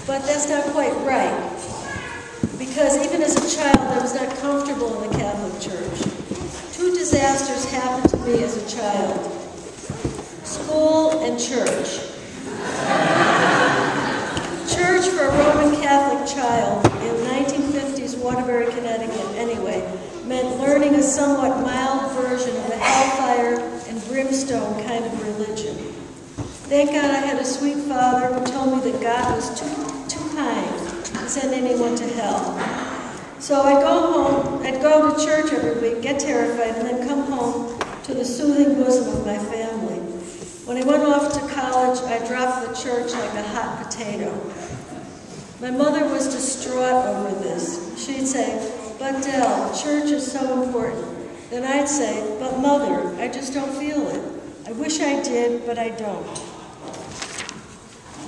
But that's not quite right, because even as a child, I was not comfortable in the Catholic Church. Two disasters happened to me as a child: school and church. Church for a Roman Catholic child in 1950s Waterbury, Connecticut, anyway, meant learning a somewhat mild version of a hellfire and brimstone kind of religion. Thank God I had a sweet father who told me that God was too kind to send anyone to hell. So I'd go to church every week, get terrified, and then come home to the soothing bosom of my family. When I went off to college, I dropped the church like a hot potato. My mother was distraught over this. She'd say, "But Del, church is so important." Then I'd say, "But Mother, I just don't feel it. I wish I did, but I don't."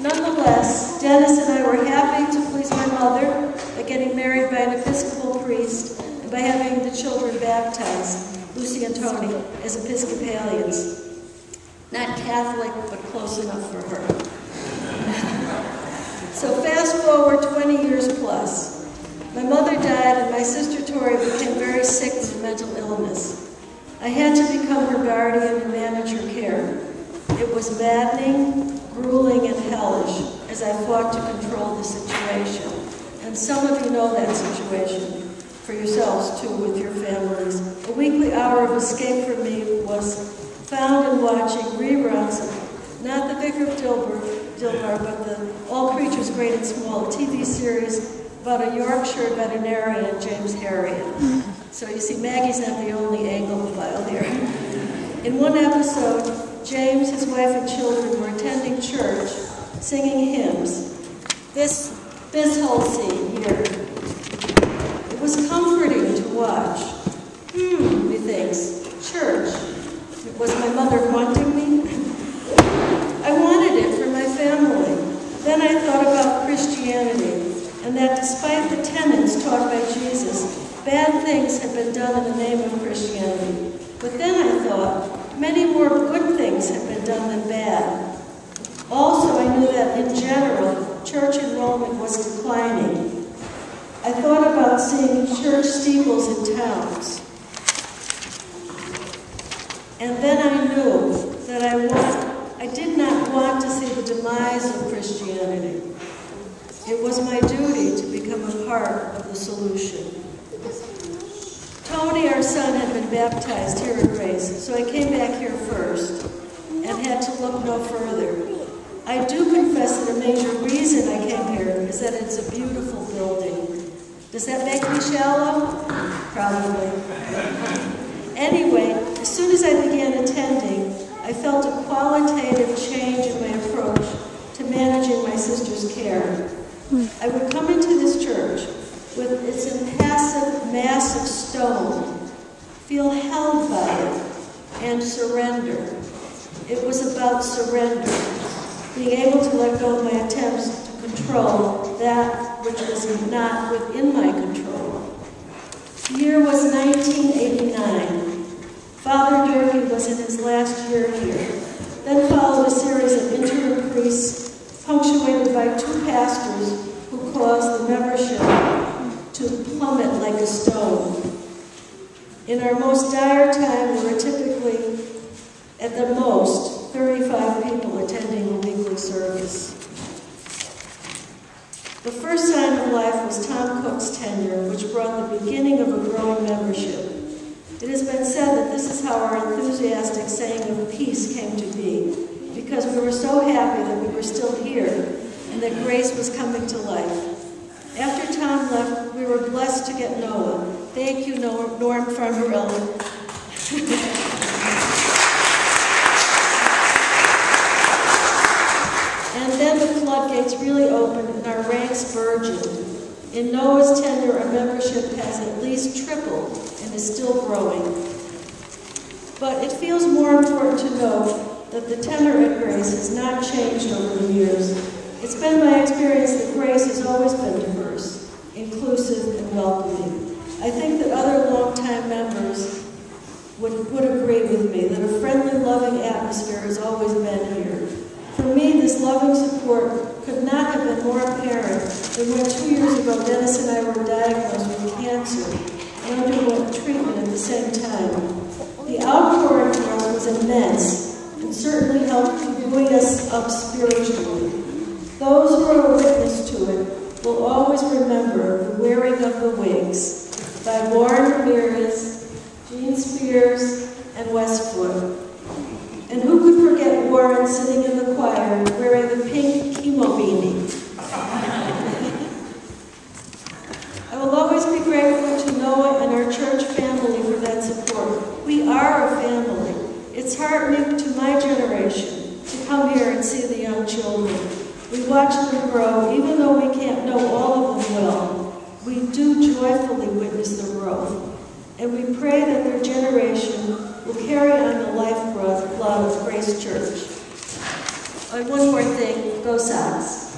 Nonetheless, Dennis and I were happy to please my mother by getting married by an Episcopal priest and by having the children baptized, Lucy and Tony, as Episcopalians. Not Catholic, but close enough for her. So fast forward 20 years plus. My mother died and my sister Tori became very sick with mental illness. I had to become her guardian and manage her care. It was maddening, grueling, and hellish as I fought to control the situation. And some of you know that situation for yourselves too with your families. A weekly hour of escape for me was found in watching reruns of not the Vicar of Dilbar, but the All Creatures Great and Small, a TV series about a Yorkshire veterinarian, James Harriet. So you see, Maggie's not the only Anglophile here. In one episode, James, his wife, and children were attending church, singing hymns. This whole scene here. It was comforting to watch. He thinks, church. Was my mother wanting me? I wanted it for my family. Then I thought about Christianity, and that despite the tenets taught by Jesus, bad things had been done in the name of Christianity. But then I thought, many more good things had been done than bad. Also, I knew that in general, church enrollment was declining. I thought about seeing church steeples in towns. And then I knew that I did not want to see the demise of Christianity. It was my duty to become a part of the solution. Tony, our son, had been baptized here at Grace, so I came back here first and had to look no further. I do confess that a major reason I came here is that it's a beautiful building. Does that make me shallow? Probably. Anyway, as soon as I began attending, I felt a qualitative change in my approach to managing my sister's care. I would come into this church with its impassive mass of stone, feel held by it, and surrender. It was about surrender, being able to let go of my attempts to control that which was not within my control. The year was 1989. Father Durkee was in his last year here. Then followed a series of interim priests, punctuated by two pastors who caused the membership to plummet like a stone. In our most dire time, there were typically, at the most, 35 people attending the weekly service. The first sign of life was Tom Cook's tenure, which brought the beginning of a growing membership. It has been said that this is how our enthusiastic saying of peace came to be, because we were so happy that we were still here and that grace was coming to life. After Tom left, we were blessed to get Noah. Thank you, Norm Farmerelli. And then the floodgates really opened and our ranks burgeoned. In Noah's tenure, our membership has at least tripled and is still growing. But it feels more important to note that the tenor at Grace has not changed over the years. It's been my experience that Grace has always been diverse, inclusive, and welcoming. I think that other longtime members would agree with me that a friendly, loving atmosphere has always been here. For me, this loving support could not have been more apparent And when 2 years ago, Dennis and I were diagnosed with cancer and underwent treatment at the same time. The outpouring for us was immense and certainly helped buoy us up spiritually. Those who are a witness to it will always remember The Wearing of the Wigs by Warren Ramirez, Gene Spears, and Westwood. And who could forget Warren sitting in the choir wearing the pink chemo beanie? I will always be grateful to Noah and our church family for that support. We are a family. It's heartening to my generation to come here and see the young children. We watch them grow, even though we can't know all of them well. We do joyfully witness their growth, and we pray that their generation will carry on the lifeblood of Grace Church. One more thing, go Sox.